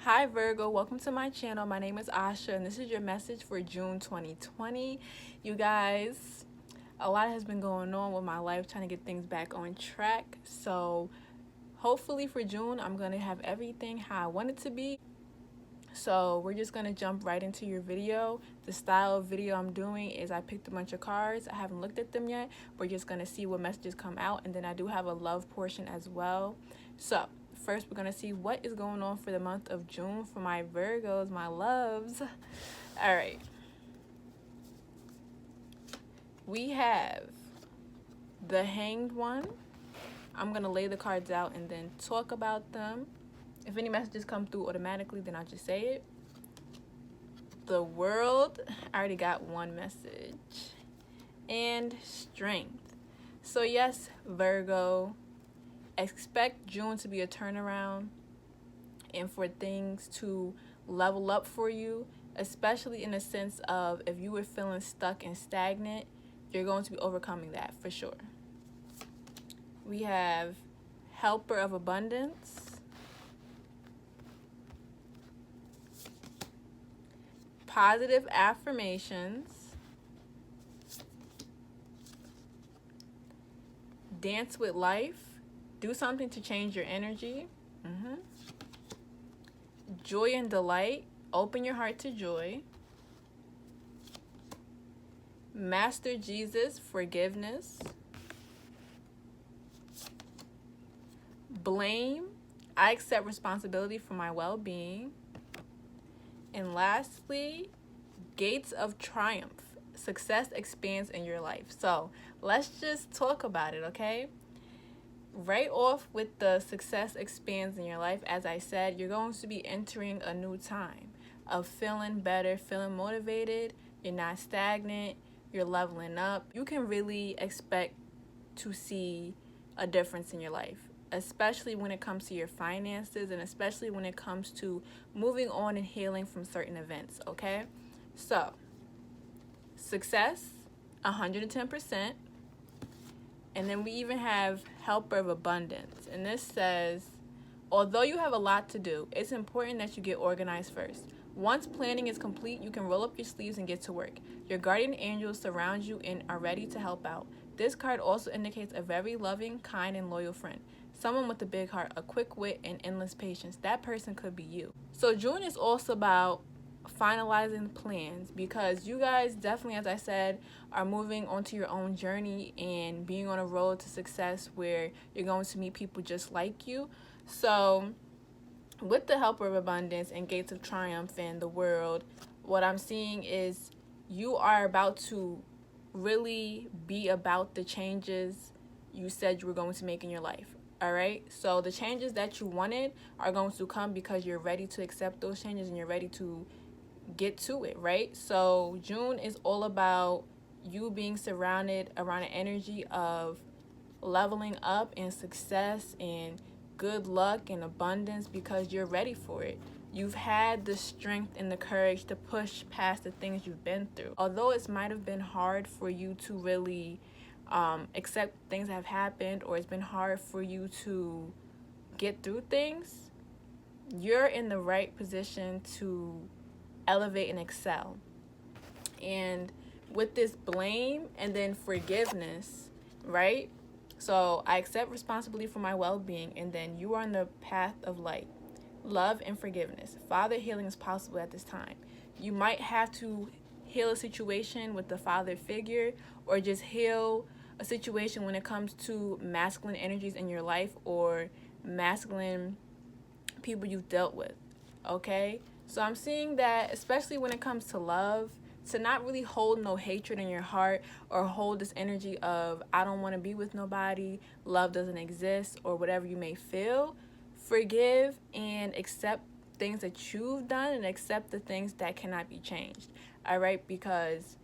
Hi Virgo, welcome to my channel. My name is Asha and this is your message for June 2020. You guys, a lot has been going on with my life, trying to get things back on track. So hopefully for June, I'm going to have everything how I want it to be. So we're just going to jump right into your video. The style of video I'm doing is I picked a bunch of cards. I haven't looked at them yet. We're just going to see what messages come out, and then I do have a love portion as well. So first we're going to see what is going on for the month of June for my Virgos, my loves. All right. We have the Hanged One. I'm going to lay the cards out and then talk about them. If any messages come through automatically, then I'll just say it. The World, I already got one message. And Strength. So yes, Virgo, expect June to be a turnaround and for things to level up for you, especially in the sense of if you were feeling stuck and stagnant, you're going to be overcoming that for sure. We have Helper of Abundance. Positive affirmations. Dance with life. Do something to change your energy. Joy and delight. Open your heart to joy. Master Jesus, forgiveness. Blame. I accept responsibility for my well-being. And lastly, Gates of Triumph. Success expands in your life. So let's just talk about it, okay? Right off with the success expands in your life, as I said, you're going to be entering a new time of feeling better, feeling motivated. You're not stagnant. You're leveling up. You can really expect to see a difference in your life, especially when it comes to your finances and especially when it comes to moving on and healing from certain events, okay? So, success, 110%. And then we even have Helper of Abundance. And this says, although you have a lot to do, it's important that you get organized first. Once planning is complete, you can roll up your sleeves and get to work. Your guardian angels surround you and are ready to help out. This card also indicates a very loving, kind, and loyal friend. Someone with a big heart, a quick wit, and endless patience. That person could be you. So June is also about finalizing plans, because you guys definitely, as I said, are moving onto your own journey and being on a road to success where you're going to meet people just like you. So with the Helper of Abundance and Gates of Triumph and the World, what I'm seeing is you are about to really be about the changes you said you were going to make in your life. All right, so the changes that you wanted are going to come because you're ready to accept those changes and you're ready to get to it, right? So June is all about you being surrounded around an energy of leveling up and success and good luck and abundance because you're ready for it. You've had the strength and the courage to push past the things you've been through. Although it might have been hard for you to really accept things that have happened, or it's been hard for you to get through things, you're in the right position to elevate and excel. And with this blame and then forgiveness, right? So I accept responsibility for my well-being, and then you are on the path of light, love, and forgiveness. Father healing is possible at this time. You might have to heal a situation with the father figure, or just heal a situation when it comes to masculine energies in your life or masculine people you've dealt with, okay? So I'm seeing that, especially when it comes to love, to not really hold no hatred in your heart or hold this energy of I don't want to be with nobody, love doesn't exist, or whatever you may feel. Forgive and accept things that you've done and accept the things that cannot be changed, all right? Because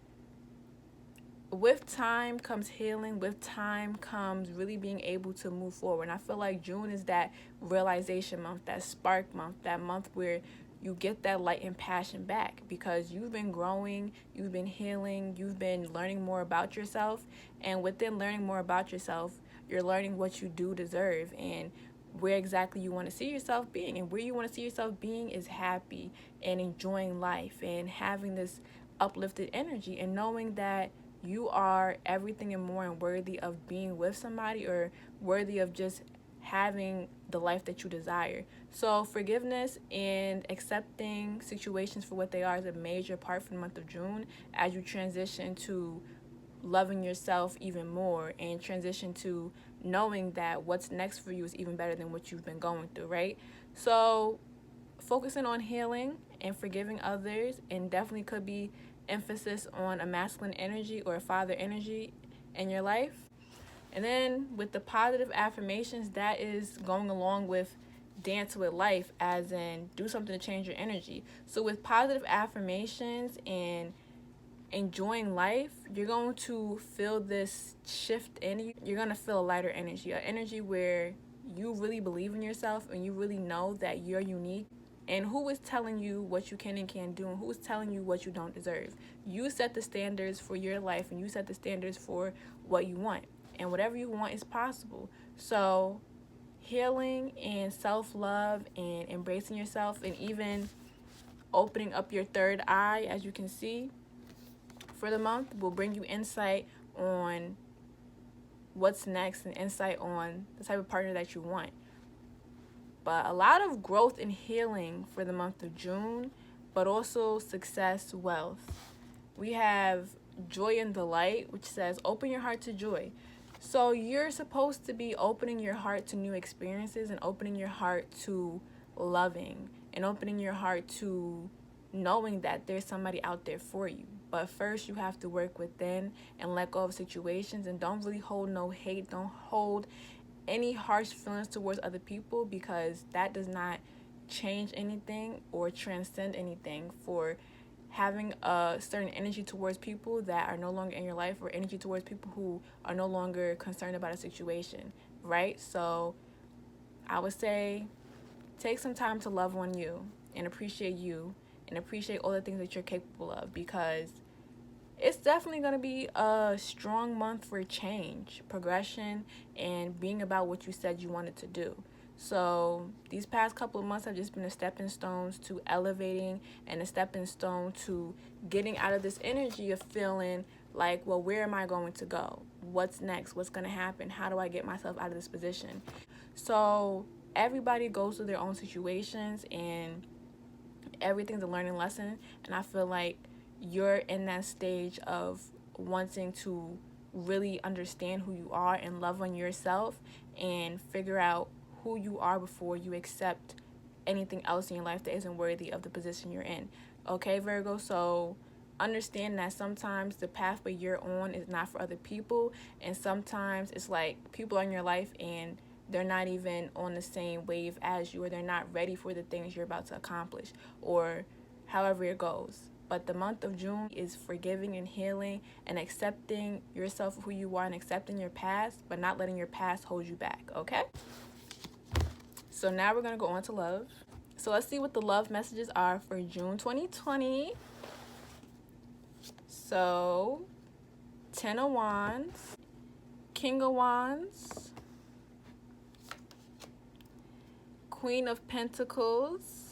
with time comes healing. With time comes really being able to move forward. And I feel like June is that realization month, that spark month, that month where you get that light and passion back, because you've been growing, you've been healing, you've been learning more about yourself. And within learning more about yourself, you're learning what you do deserve. And where exactly you want to see yourself being. And where you want to see yourself being is happy and enjoying life and having this uplifted energy and knowing that you are everything and more and worthy of being with somebody, or worthy of just having the life that you desire. So forgiveness and accepting situations for what they are is a major part for the month of June, as you transition to loving yourself even more and transition to knowing that what's next for you is even better than what you've been going through, right? So focusing on healing and forgiving others, and definitely could be emphasis on a masculine energy or a father energy in your life. And then with the positive affirmations, that is going along with dance with life, as in do something to change your energy. So with positive affirmations and enjoying life, you're going to feel this shift in you. You're going to feel a lighter energy, an energy where you really believe in yourself and you really know that you're unique. And who is telling you what you can and can't do, and who is telling you what you don't deserve? You set the standards for your life, and you set the standards for what you want. And whatever you want is possible. So healing and self-love and embracing yourself, and even opening up your third eye, as you can see, for the month will bring you insight on what's next and insight on the type of partner that you want. But a lot of growth and healing for the month of June, but also success, wealth. We have joy and delight, which says open your heart to joy. So you're supposed to be opening your heart to new experiences, and opening your heart to loving, and opening your heart to knowing that there's somebody out there for you. But first you have to work within and let go of situations, and don't really hold no hate. Don't hold any harsh feelings towards other people, because that does not change anything or transcend anything. For having a certain energy towards people that are no longer in your life, or energy towards people who are no longer concerned about a situation, right? So I would say take some time to love on you and appreciate you and appreciate all the things that you're capable of, because it's definitely going to be a strong month for change, progression, and being about what you said you wanted to do. So these past couple of months have just been a stepping stones to elevating, and a stepping stone to getting out of this energy of feeling like, well, where am I going to go? What's next? What's going to happen? How do I get myself out of this position? So everybody goes through their own situations, and everything's a learning lesson. And I feel like you're in that stage of wanting to really understand who you are and love on yourself and figure out who you are before you accept anything else in your life that isn't worthy of the position you're in. Okay, Virgo? So understand that sometimes the pathway you're on is not for other people, and sometimes it's like people in your life and they're not even on the same wave as you, or they're not ready for the things you're about to accomplish, or however it goes. But the month of June is forgiving and healing and accepting yourself for who you are, and accepting your past, but not letting your past hold you back, okay? So now we're going to go on to love. So let's see what the love messages are for June 2020. So 10 of Wands, King of Wands, Queen of Pentacles,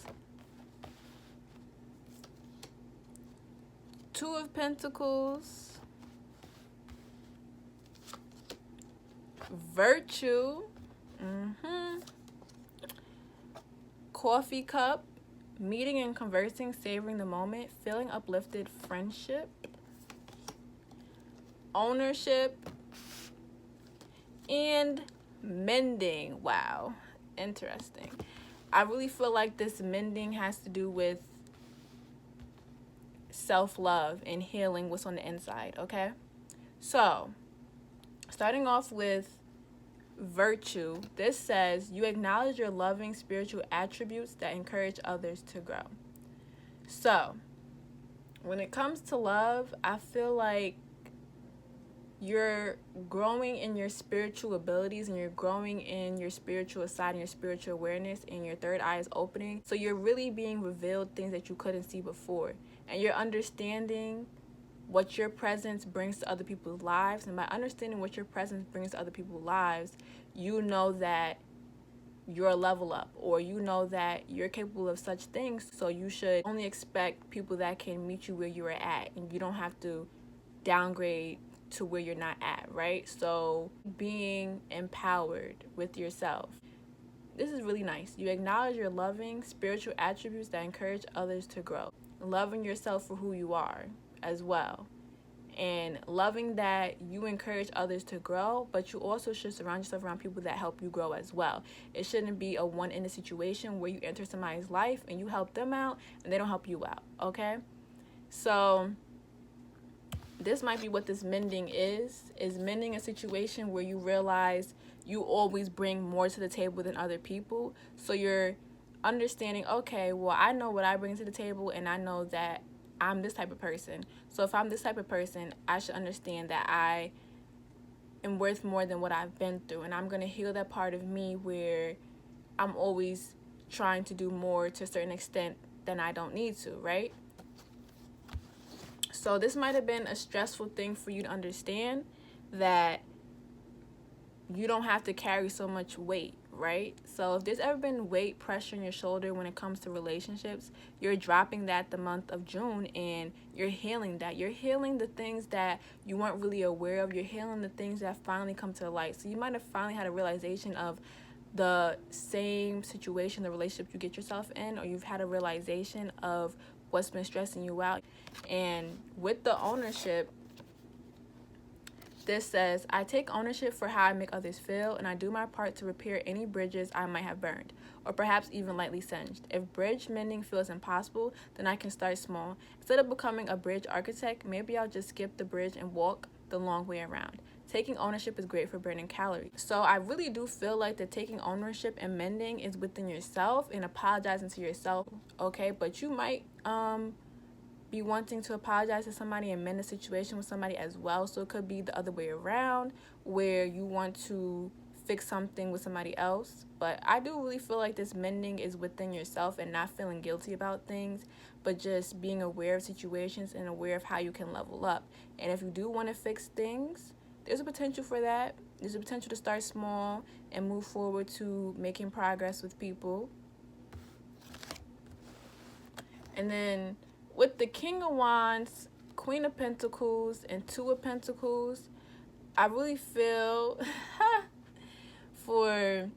Two of Pentacles, Virtue, Coffee Cup, Meeting and conversing, savoring the moment, feeling uplifted, Friendship, Ownership, and Mending. Wow, interesting. I really feel like this mending has to do with self-love and healing what's on the inside, okay? So starting off with Virtue, this says you acknowledge your loving spiritual attributes that encourage others to grow. So when it comes to love, I feel like you're growing in your spiritual abilities, and you're growing in your spiritual side and your spiritual awareness, and your third eye is opening. So you're really being revealed things that you couldn't see before, and you're understanding what your presence brings to other people's lives. And by understanding what your presence brings to other people's lives, you know that your level up, or you know that you're capable of such things, so you should only expect people that can meet you where you are at, and you don't have to downgrade to where you're not at, right? So being empowered with yourself. This is really nice. You acknowledge your loving spiritual attributes that encourage others to grow. Loving yourself for who you are as well. And loving that you encourage others to grow, but you also should surround yourself around people that help you grow as well. It shouldn't be a one-ended situation where you enter somebody's life and you help them out and they don't help you out, okay? So this might be what this mending is mending a situation where you realize you always bring more to the table than other people. So you're understanding, okay, well, I know what I bring to the table, and I know that I'm this type of person. So if I'm this type of person, I should understand that I am worth more than what I've been through. And I'm going to heal that part of me where I'm always trying to do more to a certain extent than I don't need to, right? So this might have been a stressful thing for you to understand, that you don't have to carry so much weight, right? So if there's ever been weight pressure on your shoulder when it comes to relationships, you're dropping that the month of June, and you're healing that. You're healing the things that you weren't really aware of. You're healing the things that finally come to light. So you might have finally had a realization of the same situation, the relationship you get yourself in, or you've had a realization of what's been stressing you out. And with the ownership, this says, I take ownership for how I make others feel, and I do my part to repair any bridges I might have burned, or perhaps even lightly singed. If bridge mending feels impossible, then I can start small. Instead of becoming a bridge architect, maybe I'll just skip the bridge and walk the long way around. Taking ownership is great for burning calories. So I really do feel like that taking ownership and mending is within yourself and apologizing to yourself, okay? But you might be wanting to apologize to somebody and mend a situation with somebody as well. So it could be the other way around, where you want to fix something with somebody else. But I do really feel like this mending is within yourself, and not feeling guilty about things, but just being aware of situations and aware of how you can level up. And if you do want to fix things, there's a potential for that. There's a potential to start small and move forward to making progress with people. And then with the King of Wands, Queen of Pentacles, and Two of Pentacles, I really feel for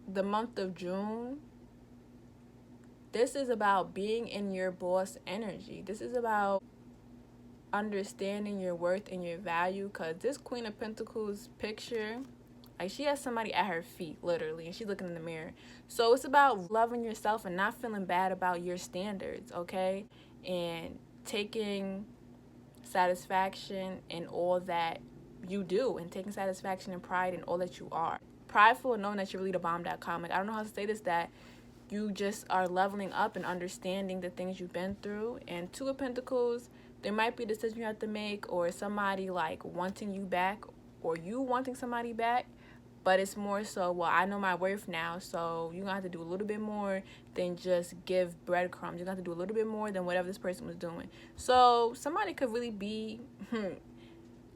the month of June, this is about being in your boss energy. This is about understanding your worth and your value, because this Queen of Pentacles picture, like, she has somebody at her feet, literally, and she's looking in the mirror. So it's about loving yourself and not feeling bad about your standards, okay? And taking satisfaction in all that you do, and taking satisfaction and pride in all that you are. Prideful and knowing that you're really the bomb.com. Like, I don't know how to say this, that you just are leveling up and understanding the things you've been through. And Two of Pentacles, there might be a decision you have to make, or somebody like wanting you back, or you wanting somebody back. But it's more so, well, I know my worth now, so you're going to have to do a little bit more than just give breadcrumbs. You're going to have to do a little bit more than whatever this person was doing. So somebody could really be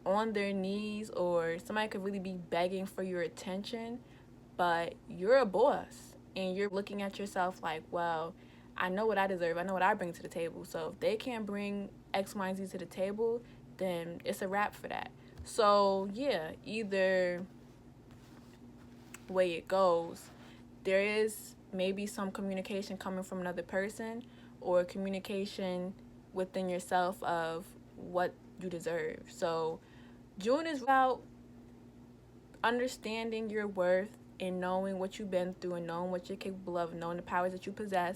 on their knees, or somebody could really be begging for your attention, but you're a boss, and you're looking at yourself like, well, I know what I deserve. I know what I bring to the table. So if they can't bring X, Y, and Z to the table, then it's a wrap for that. So, yeah, either way it goes, there is maybe some communication coming from another person, or communication within yourself of what you deserve. So June is about understanding your worth and knowing what you've been through, and knowing what you're capable of, knowing the powers that you possess.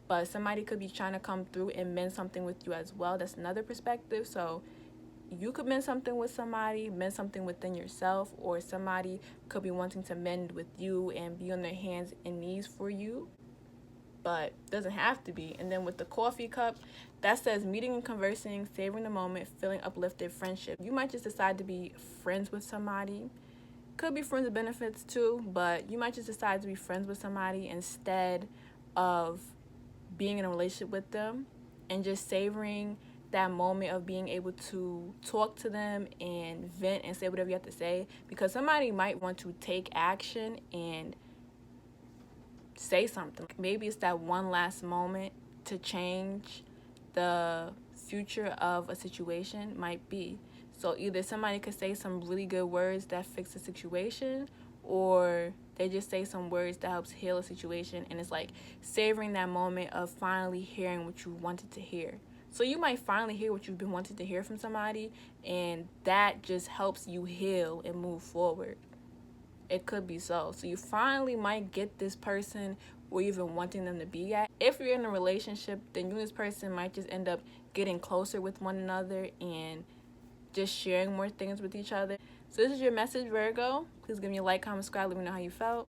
But somebody could be trying to come through and mend something with you as well. That's another perspective. So you could mend something with somebody, mend something within yourself, or somebody could be wanting to mend with you and be on their hands and knees for you, but doesn't have to be. And then with the coffee cup, that says meeting and conversing, savoring the moment, feeling uplifted, friendship. You might just decide to be friends with somebody. Could be friends with benefits too, but you might just decide to be friends with somebody instead of being in a relationship with them, and just savoring that moment of being able to talk to them and vent and say whatever you have to say, because somebody might want to take action and say something. Maybe it's that one last moment to change the future of a situation, might be. So either somebody could say some really good words that fix the situation, or they just say some words that helps heal a situation, and it's like savoring that moment of finally hearing what you wanted to hear. So you might finally hear what you've been wanting to hear from somebody, and that just helps you heal and move forward. It could be so. So you finally might get this person where you've been wanting them to be at. If you're in a relationship, then you and this person might just end up getting closer with one another and just sharing more things with each other. So this is your message, Virgo. Please give me a like, comment, subscribe, let me know how you felt.